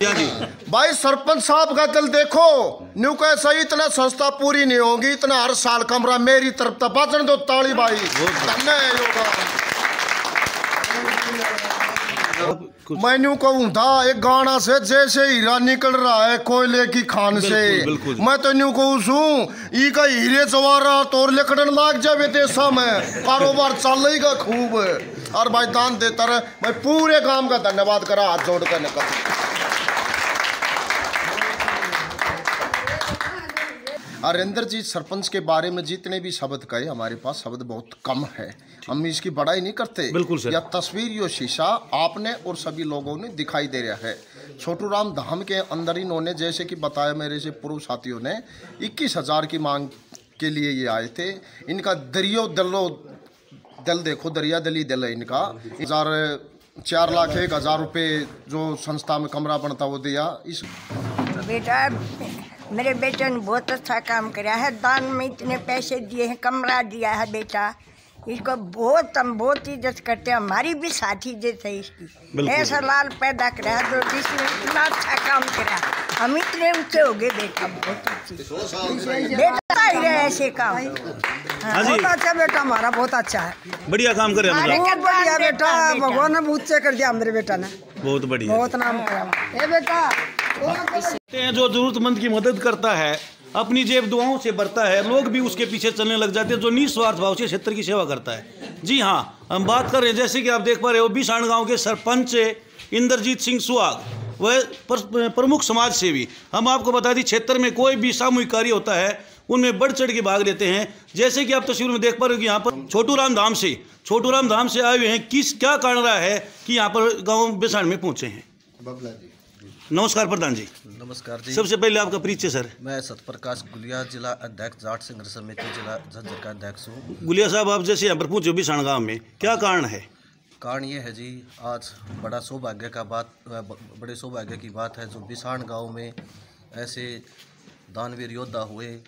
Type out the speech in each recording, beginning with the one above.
जी भाई सरपंच साहब का दिल देखो, न्यू कैसा इतना सस्ता पूरी नहीं होगी, इतना हर साल कमरा मेरी तरफ तक बचन दो ताली भाई। मैं न्यू कहूँ था एक गाना से जैसे हीरा निकल रहा है कोयले की खान से, मैं तो न्यू कहूँ छू ई का हीरे जवारा तोर लिखड़न लाग जावे देशा में कारोबार चलेगा खूब। और भाई दान देता रहे, मैं पूरे काम का धन्यवाद करा हाथ जोड़ कर निकल। और इंद्रजीत सरपंच के बारे में जितने भी शब्द कहे, हमारे पास शब्द बहुत कम है, हम इसकी बड़ाई नहीं करते। बिल्कुल सर। यह तस्वीर यो शीशा आपने और सभी लोगों ने दिखाई दे रहा है। छोटू राम धाम के अंदर इन्होंने जैसे कि बताया मेरे से पूर्व साथियों ने 21,000 की मांग के लिए ये आए थे। इनका दल देखो, दरिया दली दल है इनका। 4,01,000 रुपये जो संस्था में कमरा बनता वो दिया। इस बेटा मेरे बेटे ने बहुत अच्छा काम किया है, दान में इतने पैसे दिए हैं, कमरा दिया है बेटा, इसको हम बहुत इज्जत करते हैं, हमारी भी साथी जैसे इसकी ऐसा लाल पैदा करा जो जिसने इतना अच्छा काम करा, हम इतने ऊंचे हो गए बेटा, बहुत अच्छी बेटा ही रहे ऐसे काम। बहुत अच्छा बेटा, हमारा बहुत अच्छा है, बढ़िया काम करे, बहुत बढ़िया बेटा, भगवान ने ऊंचे कर दिया मेरे बेटा ने, बहुत बढ़िया, बहुत नाम करा बेटा। जो जरूरतमंद की मदद करता है, अपनी जेब दुआओं से भरता है, लोग भी उसके पीछे चलने लग जाते हैं, जो निस्वार्थ भाव से क्षेत्र की सेवा करता है। जी हाँ, हम बात कर रहे हैं जैसे कि आप देख पा रहे हो बिसाण गांव के सरपंच इंद्रजीत सिंह सुहाग, वह प्रमुख समाज सेवी। हम आपको बता दी क्षेत्र में कोई भी सामूहिक कार्य होता है उनमें बढ़ चढ़ के भाग लेते हैं। जैसे कि आप तस्वीर में देख पा रहे हो कि यहाँ पर छोटू राम धाम से आए हुए हैं। क्या कारण रहा है कि यहाँ पर गाँव बिसाण में पहुँचे हैं? नमस्कार प्रधान जी। नमस्कार जी। सबसे पहले आपका परिचय सर। मैं सतप्रकाश गुलिया, जिला अध्यक्ष जाट संघर्ष समिति जिला झज्जर का अध्यक्ष हूँ। गुलिया साहब, आप जैसे यहाँ पर पहुँचे बिसाण गाँव में, क्या कारण है? कारण ये है जी, आज बड़े सौभाग्य की बात है जो बिसाण गांव में ऐसे दानवीर योद्धा हुए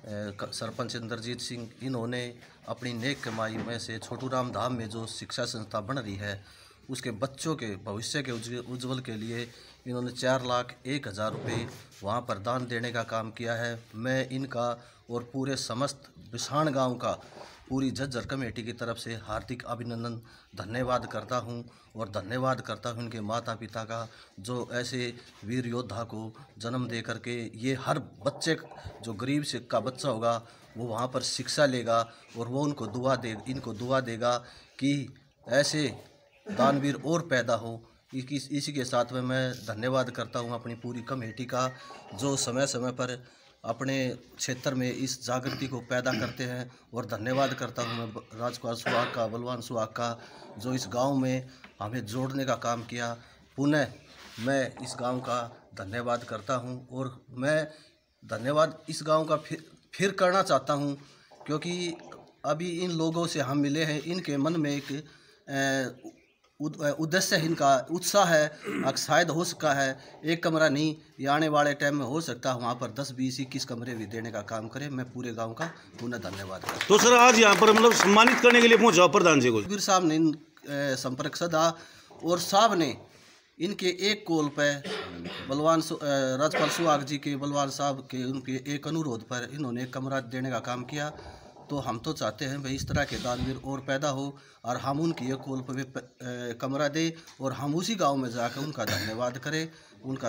सरपंच इंद्रजीत सिंह, इन्होंने अपनी नेक कमाई में से छोटू राम धाम में जो शिक्षा संस्था बन रही है उसके बच्चों के भविष्य के उज्जवल के लिए इन्होंने 4,01,000 रुपये वहाँ पर दान देने का काम किया है। मैं इनका और पूरे समस्त बिसाण गांव का पूरी झज्जर कमेटी की तरफ से हार्दिक अभिनंदन धन्यवाद करता हूं, और धन्यवाद करता हूं इनके माता पिता का जो ऐसे वीर योद्धा को जन्म दे करके ये हर बच्चे जो गरीब से का बच्चा होगा वो वहाँ पर शिक्षा लेगा और वो इनको दुआ देगा कि ऐसे दानवीर और पैदा हो। इसी के साथ में मैं धन्यवाद करता हूं अपनी पूरी कमेटी का जो समय समय पर अपने क्षेत्र में इस जागृति को पैदा करते हैं, और धन्यवाद करता हूं मैं राजकुमार सुहाग का, बलवान सुहाग का, जो इस गांव में हमें जोड़ने का काम किया। पुनः मैं इस गांव का धन्यवाद करता हूं, और मैं धन्यवाद इस गांव का फिर करना चाहता हूं क्योंकि अभी इन लोगों से हम मिले हैं, इनके मन में एक उद्देश्य इनका उत्साह है, शायद हो सका है एक कमरा नहीं, ये आने वाले टाइम में हो सकता है वहाँ पर 10, 20, 21 कमरे भी देने का काम करें। मैं पूरे गांव का पुनः धन्यवाद करता। तो सर आज यहाँ पर मतलब सम्मानित करने के लिए पहुँचा प्रधान जी को, वीर साहब ने संपर्क सदा, और साहब ने इनके एक कॉल पर बलवान राजपाल सुहाग जी के, बलवान साहब के, उनके एक अनुरोध पर इन्होंने एक कमरा देने का काम किया। तो हम तो चाहते हैं भाई इस तरह के दानवीर और पैदा हो, और हम उनकी एक कॉल पर कमरा दें और हम उसी गांव में जाकर उनका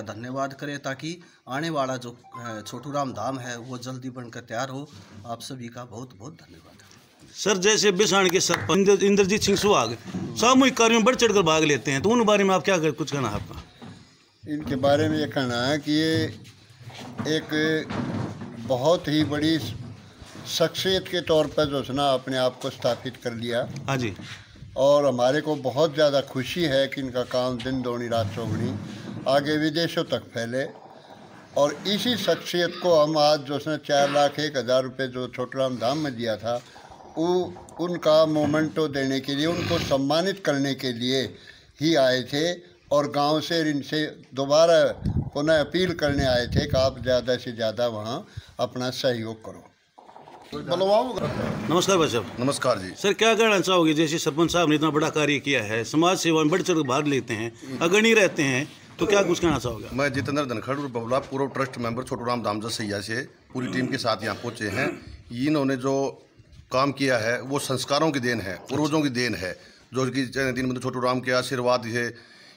धन्यवाद करें ताकि आने वाला जो छोटू राम धाम है वो जल्दी बनकर तैयार हो। आप सभी का बहुत बहुत धन्यवाद। सर जैसे बिसाण के सरपंच इंद्रजीत सिंह सुहाग सामूहिक कार्यों में बढ़ चढ़ कर भाग लेते हैं, तो उन बारे में आप क्या कुछ कहना है आपका? इनके बारे में ये कहना है कि ये एक बहुत ही बड़ी शख्सियत के तौर पर जो है ना अपने आप को स्थापित कर लिया। हाँ जी। और हमारे को बहुत ज़्यादा खुशी है कि इनका काम दिन दोगुनी रात चौगुनी आगे विदेशों तक फैले, और इसी शख्सियत को हम आज जो उसने 4,01,000 रुपये जो छोटू राम धाम में दिया था वो उनका मोमेंटो देने के लिए, उनको सम्मानित करने के लिए ही आए थे, और गांव से इनसे दोबारा पुनः अपील करने आए थे कि आप ज़्यादा से ज़्यादा वहाँ अपना सहयोग करो। नमस्कार भाई साहब। नमस्कार जी। सर क्या कहना चाहोगे, जैसे सरपंच साहब ने इतना बड़ा कार्य किया है, समाज सेवा में बढ़ चढ़ भाग लेते हैं, अग्रणी रहते हैं, तो क्या कुछ कहना चाहोगे? मैं जितेंद्र धनखड़ और बबला पूर्व ट्रस्ट मेंबर छोटू राम धामजस सैया से पूरी टीम के साथ यहाँ पहुँचे हैं। इन्होंने जो काम किया है वो संस्कारों की देन है, पूर्वजों की देन है, जो कि दीनबंधु छोटू राम के आशीर्वाद है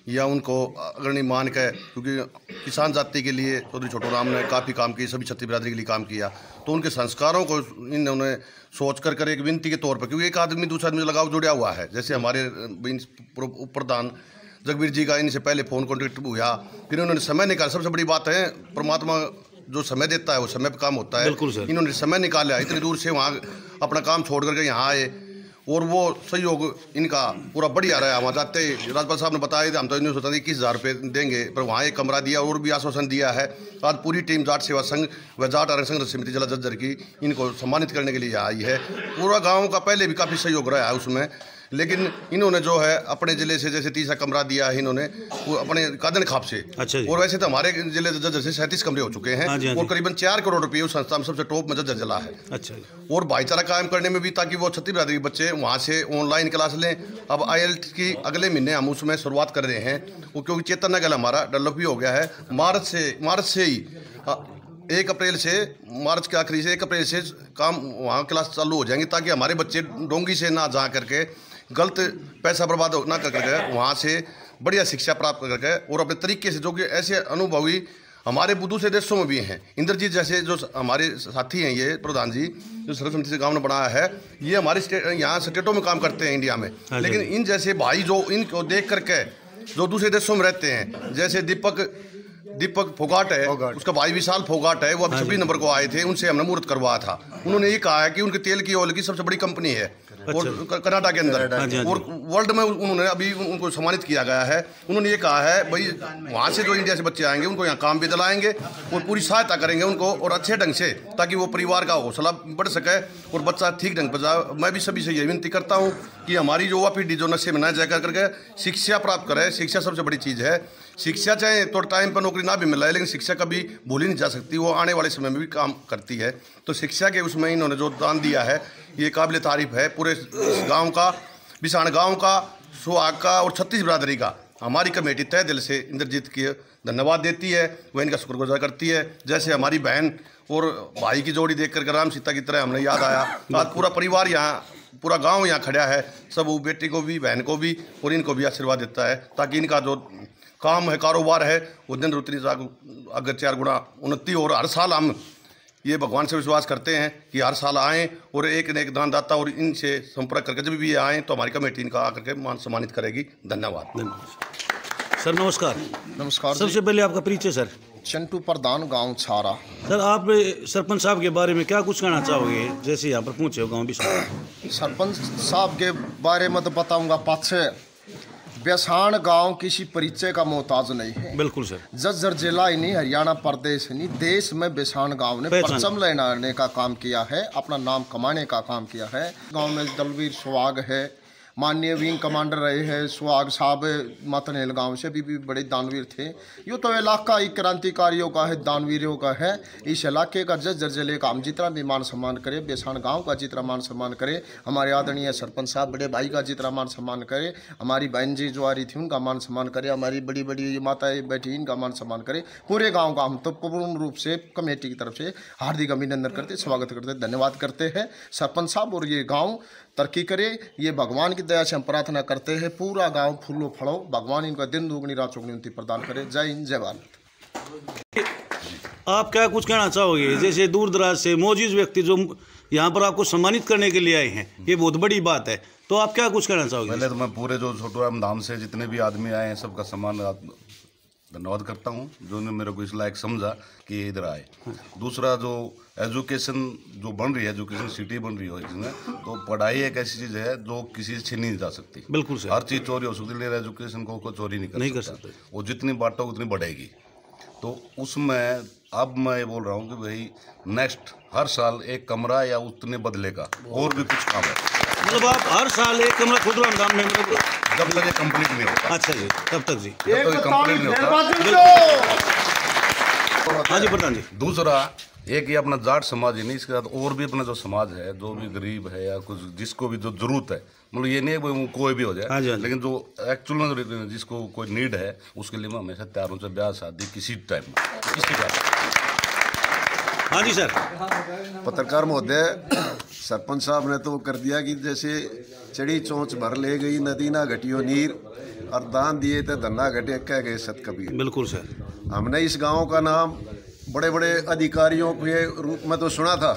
या उनको अग्रणी मान के, क्योंकि किसान जाति के लिए चौधरी छोटू राम ने काफ़ी काम किया, सभी क्षत्रिय बिरादरी के लिए काम किया। तो उनके संस्कारों को इन्होंने सोच कर एक विनती के तौर पर, क्योंकि एक आदमी दूसरे आदमी से लगाव जुड़ा हुआ है। जैसे हमारे उप प्रधान जगबीर जी का इनसे पहले फ़ोन कॉन्टेक्ट हुआ, फिर उन्होंने समय निकाला। सबसे बड़ी बात है, परमात्मा जो समय देता है वो समय पर काम होता है। इन्होंने समय निकाला, इतनी दूर से वहाँ अपना काम छोड़ करके यहाँ आए और वो सहयोग इनका पूरा बढ़िया रहा। वहाँ जाते राज्यपाल साहब ने बताया, हम तो इन्होंने सोचा 21,000 रुपये देंगे, पर वहाँ एक कमरा दिया और भी आश्वासन दिया है। आज पूरी टीम जाट सेवा संघ व जाट आरक्षण संघर्ष समिति जिला झज्जर की इनको सम्मानित करने के लिए आई है। पूरा गाँव का पहले भी काफ़ी सहयोग रहा है उसमें, लेकिन इन्होंने जो है अपने ज़िले से जैसे 30 कमरा दिया है इन्होंने, वो अपने कादन खाप से। अच्छा। और वैसे तो हमारे जिले झज्जर से 37 कमरे हो चुके हैं। और करीबन 4 करोड़ रुपये उस संस्था में सबसे टॉप में झज्जर जिला है। अच्छा। और भाईचारा कायम करने में भी, ताकि वो क्षत्रिय बिरादरी के बच्चे वहाँ से ऑनलाइन क्लास लें। अब IELTS की अगले महीने हम उसमें शुरुआत कर रहे हैं, वो क्योंकि चेतन नगल हमारा डेवलप भी हो गया है। मार्च से ही 1 अप्रैल से, मार्च के आखिरी से 1 अप्रैल से काम वहाँ क्लास चालू हो जाएंगे, ताकि हमारे बच्चे डोंगी से ना जा करके गलत पैसा बर्बाद ना कर करके वहाँ से बढ़िया शिक्षा प्राप्त कर करके और अपने तरीके से, जो कि ऐसे अनुभवी हमारे दूसरे देशों में भी हैं। इंद्रजीत जैसे जो हमारे साथी हैं, ये प्रधान जी जो सर्वसम्मति से गाँव ने बनाया है, ये हमारे यहाँ स्टेटों में काम करते हैं इंडिया में। लेकिन इन जैसे भाई जो इनको देख करके जो दूसरे देशों में रहते हैं, जैसे दीपक फोगाट है, उसका भाई विशाल फोगाट है, वो अब 26 नंबर को आए थे, उनसे हमने मुहूर्त करवाया था। उन्होंने ये कहा है कि उनके तेल की ऑयल की सबसे बड़ी कंपनी है और कनाडा के अंदर, और वर्ल्ड में उन्होंने अभी उनको सम्मानित किया गया है। उन्होंने ये कहा है भाई वहाँ से जो इंडिया से बच्चे आएंगे उनको यहाँ काम भी दिलाएंगे और पूरी सहायता करेंगे उनको, और अच्छे ढंग से, ताकि वो परिवार का हौसला बढ़ सके और बच्चा ठीक ढंग पर जाए। मैं भी सभी से ये विनती करता हूँ कि हमारी जो युवा पीढ़ी जो नशे में न जाकर करके शिक्षा प्राप्त करे। शिक्षा सबसे बड़ी चीज़ है। शिक्षा चाहे तो टाइम पर नौकरी ना भी मिला है, लेकिन शिक्षा कभी भूली नहीं जा सकती, वो आने वाले समय में भी काम करती है। तो शिक्षा के उसमें इन्होंने जो दान दिया है ये काबिल तारीफ है। पूरे इस गाँव का, बिसाण गाँव का, सुहाग का और 36 बिरादरी का हमारी कमेटी तय दिल से इंद्रजीत की धन्यवाद देती है, वह इनका शुक्रगुजार करती है। जैसे हमारी बहन और भाई की जोड़ी देख कर राम सीता की तरह हमने याद आया। आज पूरा परिवार यहाँ, पूरा गांव यहाँ खड़ा है, सब वो बेटी को भी, बहन को भी और इनको भी आशीर्वाद देता है, ताकि इनका जो काम है, कारोबार है, वो दिन रुतनी अगर 4 गुना उन्नति। और हर साल हम ये भगवान से विश्वास करते हैं कि हर साल आएँ और एक न एक दानदाता और इनसे संपर्क करके जब भी आएँ तो हमारी कमेटी इनका आकर के मान सम्मानित करेगी। धन्यवाद। सर नमस्कार। नमस्कार। सबसे पहले आपका परिचय सर। चंटू प्रधान, गांव छारा। सर आप सरपंच साहब के बारे में क्या कुछ कहना चाहोगे, जैसे यहाँ पर पहुँचे हो गाँव भी? सरपंच साहब के बारे में तो बताऊंगा पाछे। बेसाण गांव किसी परिचय का मोहताज नहीं है। बिल्कुल सर। झज्जर जिला ही नहीं, हरियाणा प्रदेश नहीं, देश में बेसाण गांव ने परचम लेने का काम किया है, अपना नाम कमाने का काम किया है। गांव में दलवीर सुहाग है, माननीय विंग कमांडर रहे हैं सुहाग साहब, मतनेल गांव से भी बड़े दानवीर थे। यो तो इलाका ही क्रांतिकारियों का है, दानवीरों का है। इस इलाके का झज्जर जिले का हम जितना भी मान सम्मान करें, बेसाण गांव का जितना मान सम्मान करें, हमारे आदरणीय सरपंच साहब बड़े भाई का जितना मान सम्मान करें, हमारी बहन जी जो आ रही थी उनका मान सम्मान करें, हमारी बड़ी बड़ी माताएं बैठी इनका मान सम्मान करें, पूरे गाँव का हम तो पूर्ण रूप से कमेटी की तरफ से हार्दिक अभिनंदन करते, स्वागत करते, धन्यवाद करते हैं सरपंच साहब। और ये गाँव तरक्की करे, ये भगवान की दया से हम प्रार्थना करते हैं। पूरा गांव फूलो फड़ो, भगवान इनका दिन दुगनी रात चौगुनी उन्नति प्रदान करे। जय हिंद, जय भारत। आप क्या कुछ कहना चाहोगे, जैसे दूर दराज से मौजूद व्यक्ति जो यहाँ पर आपको सम्मानित करने के लिए आए हैं, ये बहुत बड़ी बात है, तो आप क्या कुछ कहना चाहोगे? पहले तो मैं पूरे जो छोटू राम धाम से जितने भी आदमी आए हैं सबका सम्मान धन्यवाद करता हूँ, जो ने मेरे को इस लायक समझा कि इधर आए। दूसरा जो एजुकेशन जो बन रही है, एजुकेशन सिटी बन रही है इसमें, तो पढ़ाई एक ऐसी चीज़ है जो किसी से छीनी नहीं जा सकती। बिल्कुल सर। हर चीज़ चोरी हो सकती है, लेकिन एजुकेशन को चोरी नहीं कर सकते। वो जितनी बांटो उतनी बढ़ेगी। तो उसमें अब मैं ये बोल रहा हूँ कि भाई नेक्स्ट हर साल एक कमरा या उतने बदले का और भी कुछ काम है। मतलब आप हर साल एक कमरा छोटू राम धाम में, जब तक ये कंप्लीट नहीं होता। अच्छा जी, तब तक जी, जब तक कंप्लीट नहीं होता। हाँ जी प्रधान जी। दूसरा एक ही अपना जाट समाज ही नहीं, इसके साथ और भी अपना जो समाज है, जो भी गरीब है या कुछ जिसको भी जो जरूरत है, मतलब ये नहीं है कि कोई भी हो जाए। हाँ जी। लेकिन जो एक्चुअल में जिसको कोई नीड है उसके लिए मैं हमेशा तैयार हूँ, चाहे ब्याह शादी किसी टाइम में किसी का। हाँ जी सर। पत्रकार महोदय, सरपंच साहब ने तो कर दिया कि जैसे चढ़ी चोंच भर ले गई नदी ना घटियो नीर, और दान दिए थे धन्ना घटे कह गए सत कबीर। बिल्कुल सर। हमने इस गांव का नाम बड़े बड़े अधिकारियों के रूप में तो सुना था,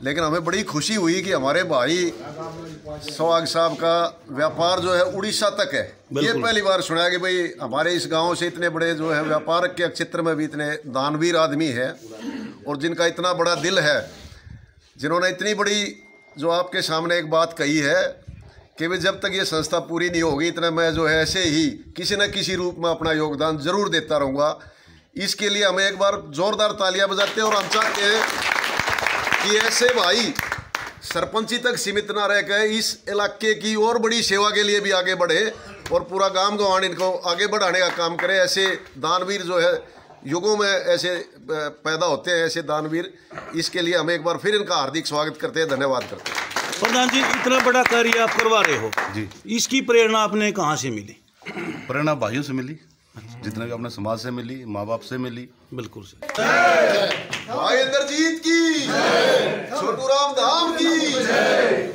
लेकिन हमें बड़ी खुशी हुई कि हमारे भाई सोहाग साहब का व्यापार जो है उड़ीसा तक है। ये पहली बार सुना कि भाई हमारे इस गांव से इतने बड़े जो है व्यापार के क्षेत्र में भी इतने दानवीर आदमी है, और जिनका इतना बड़ा दिल है, जिन्होंने इतनी बड़ी जो आपके सामने एक बात कही है कि भाई जब तक ये संस्था पूरी नहीं होगी इतना मैं जो है ऐसे ही किसी न किसी रूप में अपना योगदान जरूर देता रहूँगा। इसके लिए हमें एक बार जोरदार तालियां बजाते हैं, और हम चाहते हैं कि ऐसे भाई सरपंची तक सीमित ना रह कर इस इलाके की और बड़ी सेवा के लिए भी आगे बढ़े और पूरा गांव गंवान इनको आगे बढ़ाने का काम करे। ऐसे दानवीर जो है युगों में ऐसे पैदा होते हैं, ऐसे दानवीर। इसके लिए हम एक बार फिर इनका हार्दिक स्वागत करते हैं, धन्यवाद करते हैं। प्रधान जी, इतना बड़ा कार्य आप करवा रहे हो जी, इसकी प्रेरणा आपने कहाँ से मिली? प्रेरणा भाइयों से मिली, जितने भी अपने समाज से मिली, माँ बाप से मिली। बिल्कुल सर। भाई इंद्रजीत की, छोटू राम धाम की।